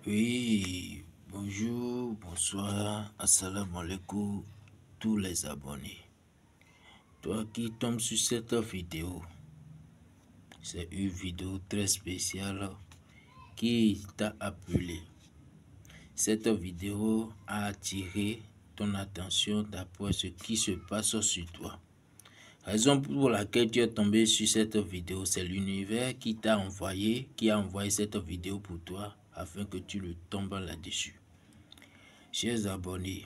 Oui, bonjour, bonsoir, assalamu alaikum, tous les abonnés. Toi qui tombes sur cette vidéo, c'est une vidéo très spéciale qui t'a appelé. Cette vidéo a attiré ton attention d'après ce qui se passe sur toi. Raison pour laquelle tu es tombé sur cette vidéo, c'est l'univers qui t'a envoyé, qui a envoyé cette vidéo pour toi afin que tu le tombes là-dessus. Chers abonnés,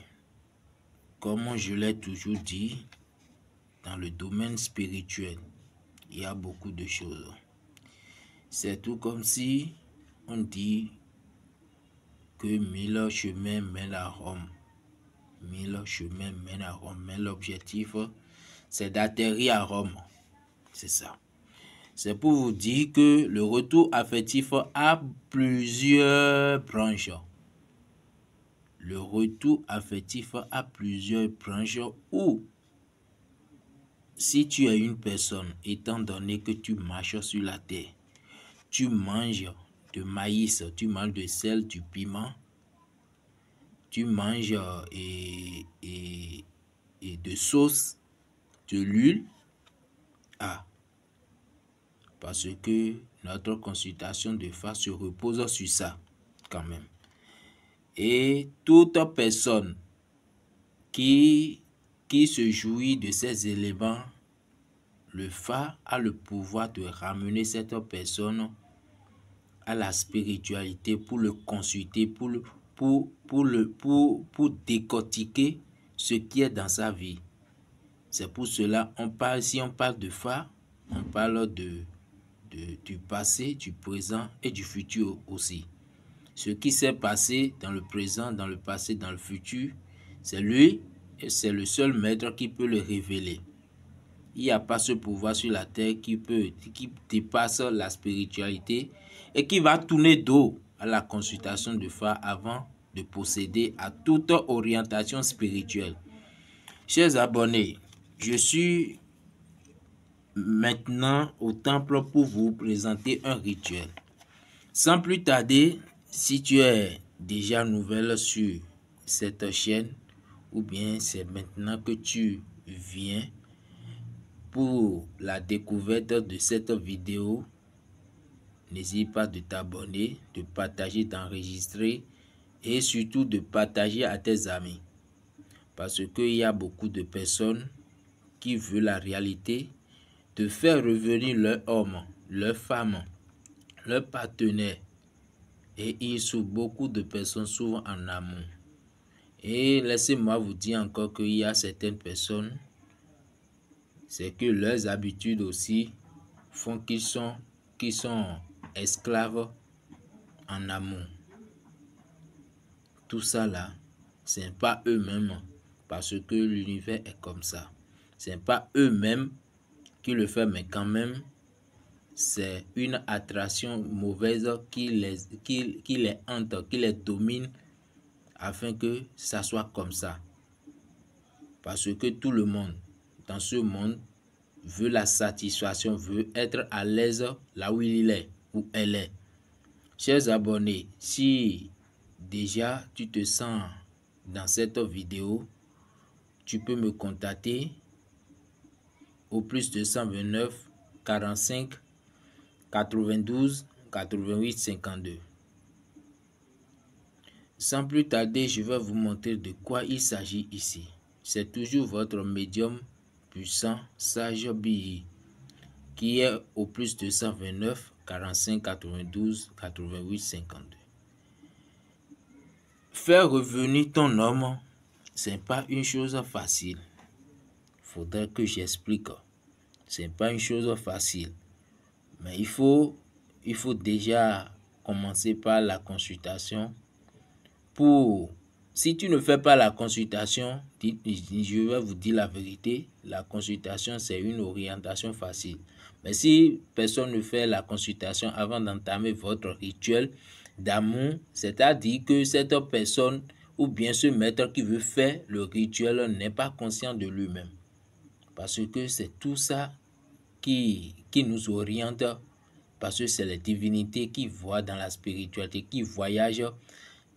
comme je l'ai toujours dit, dans le domaine spirituel, il y a beaucoup de choses. C'est tout comme si on dit que 1000 chemins mènent à Rome. 1000 chemins mènent à Rome. Mais l'objectif, c'est d'atterrir à Rome. C'est ça. C'est pour vous dire que le retour affectif a plusieurs branches. Le retour affectif a plusieurs branches où, si tu es une personne, étant donné que tu marches sur la terre, tu manges de maïs, tu manges de sel, du piment, tu manges et de sauce, de l'huile, parce que notre consultation de phare se repose sur ça quand même. Et toute personne qui se jouit de ces éléments, le phare a le pouvoir de ramener cette personne à la spiritualité pour le consulter, pour décortiquer ce qui est dans sa vie. C'est pour cela si on parle de phare, on parle du passé, du présent et du futur aussi. Ce qui s'est passé dans le présent, dans le passé, dans le futur, c'est lui et c'est le seul maître qui peut le révéler. Il n'y a pas ce pouvoir sur la terre qui dépasse la spiritualité et qui va tourner dos à la consultation de phare avant de procéder à toute orientation spirituelle. Chers abonnés, je suis maintenant au temple pour vous présenter un rituel. Sans plus tarder, si tu es déjà nouvelle sur cette chaîne, ou bien c'est maintenant que tu viens pour la découverte de cette vidéo, n'hésite pas de t'abonner, de partager, d'enregistrer et surtout de partager à tes amis. Parce qu'il y a beaucoup de personnes qui veulent la réalité, de faire revenir leur homme, leur femme, leur partenaire. Et il souffre, beaucoup de personnes souvent en amour. Et laissez-moi vous dire encore qu'il y a certaines personnes, c'est que leurs habitudes aussi font qu'ils sont esclaves en amour. Tout ça là, ce n'est pas eux-mêmes, parce que l'univers est comme ça. Ce n'est pas eux-mêmes qui le font, mais quand même, c'est une attraction mauvaise qui les hante, qui les domine, afin que ça soit comme ça. Parce que tout le monde, dans ce monde, veut la satisfaction, veut être à l'aise là où il est, où elle est. Chers abonnés, si déjà tu te sens dans cette vidéo, tu peux me contacter au plus 229 45 92 88 52. Sans plus tarder, je vais vous montrer de quoi il s'agit ici. C'est toujours votre médium puissant Sage Bi qui est au plus 229 45 92 88 52. Faire revenir ton homme, ce n'est pas une chose facile. Faudrait que j'explique. Ce n'est pas une chose facile. Mais il faut déjà commencer par la consultation. Si tu ne fais pas la consultation, je vais vous dire la vérité, la consultation c'est une orientation facile. Mais si personne ne fait la consultation avant d'entamer votre rituel d'amour, c'est-à-dire que cette personne ou bien ce maître qui veut faire le rituel n'est pas conscient de lui-même. Parce que c'est tout ça qui nous oriente parce que c'est les divinités qui voient dans la spiritualité, qui voyagent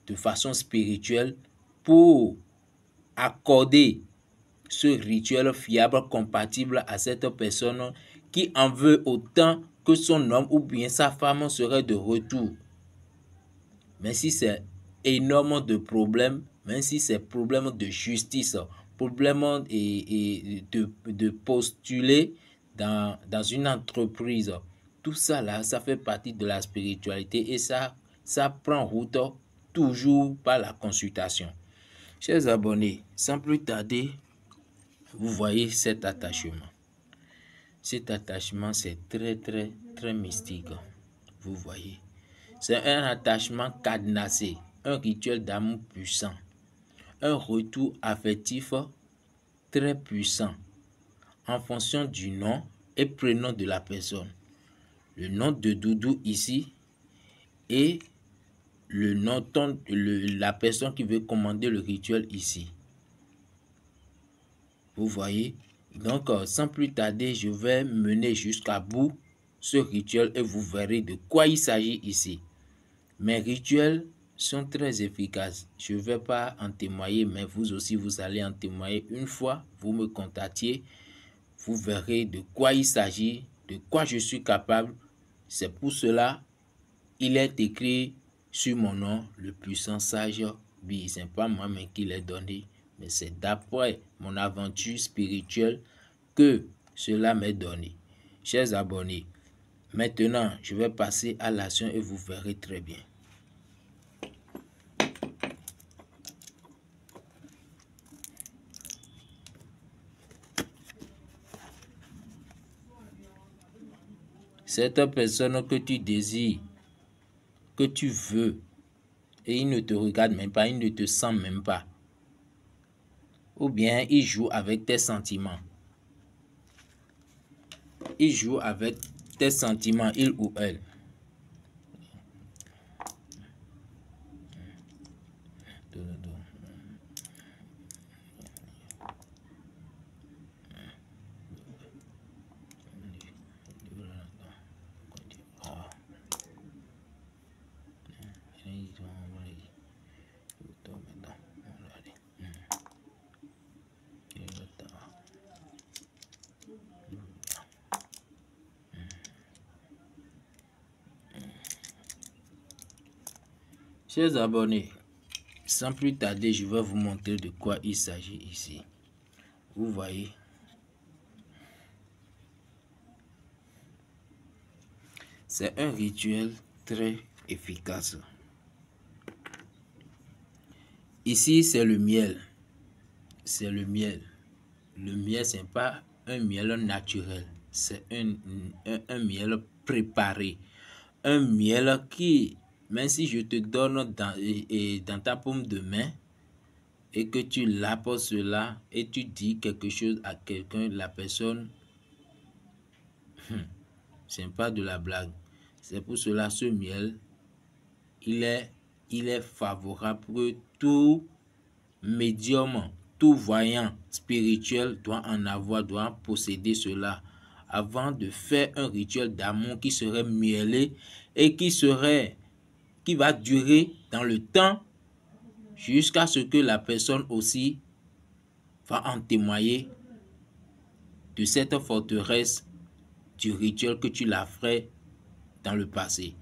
de façon spirituelle pour accorder ce rituel fiable, compatible à cette personne qui en veut autant que son homme ou bien sa femme serait de retour. Mais si c'est énormément de problèmes, même si c'est problème de justice, problème de postuler dans une entreprise, tout ça là, ça fait partie de la spiritualité et ça prend route toujours par la consultation. Chers abonnés, sans plus tarder, vous voyez cet attachement. Cet attachement, c'est très mystique. Vous voyez. C'est un attachement cadenassé, un rituel d'amour puissant, un retour affectif très puissant en fonction du nom et prénom de la personne. Le nom de Doudou ici et le nom la personne qui veut commander le rituel ici. Vous voyez? Donc, sans plus tarder, je vais mener jusqu'à bout ce rituel et vous verrez de quoi il s'agit ici. Mes rituels sont très efficaces. Je ne vais pas en témoigner, mais vous aussi, vous allez en témoigner une fois. Vous me contactiez, vous verrez de quoi il s'agit, de quoi je suis capable. C'est pour cela, il est écrit sur mon nom, le puissant sage Bi. Ce n'est pas moi-même qui l'ai donné, mais c'est d'après mon aventure spirituelle que cela m'est donné. Chers abonnés, maintenant, je vais passer à l'action et vous verrez très bien. Cette personne que tu désires, que tu veux, et il ne te regarde même pas, il ne te sent même pas. Ou bien il joue avec tes sentiments. Il joue avec tes sentiments, il ou elle. Chers abonnés, sans plus tarder, je vais vous montrer de quoi il s'agit ici. Vous voyez. C'est un rituel très efficace. Ici, c'est le miel. C'est le miel. Le miel, ce n'est pas un miel naturel. C'est un miel préparé. Un miel qui, même si je te donne dans ta paume de main et que tu lapes cela et tu dis quelque chose à quelqu'un, la personne, ce n'est pas de la blague. C'est pour cela ce miel, il est favorable pour tout médium, tout voyant spirituel doit en avoir, doit posséder cela avant de faire un rituel d'amour qui serait mielé et qui va durer dans le temps jusqu'à ce que la personne aussi va en témoigner de cette forteresse du rituel que tu l'as fait dans le passé.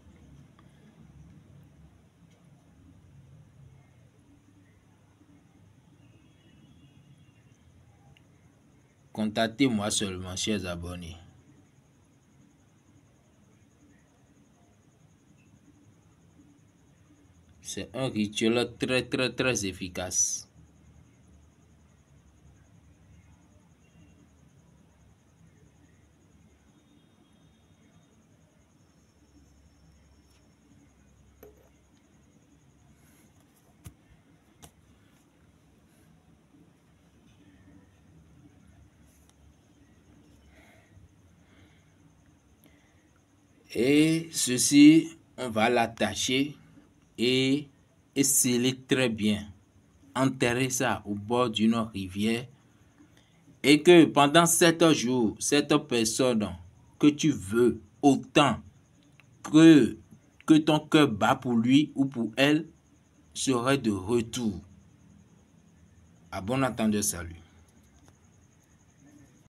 Contactez-moi seulement, chers abonnés. C'est un rituel très efficace. Et ceci, on va l'attacher et sceller très bien. Enterrer ça au bord d'une rivière. Et que pendant 7 jours, cette personne que tu veux autant que ton cœur bat pour lui ou pour elle serait de retour. À bon entendeur, salut.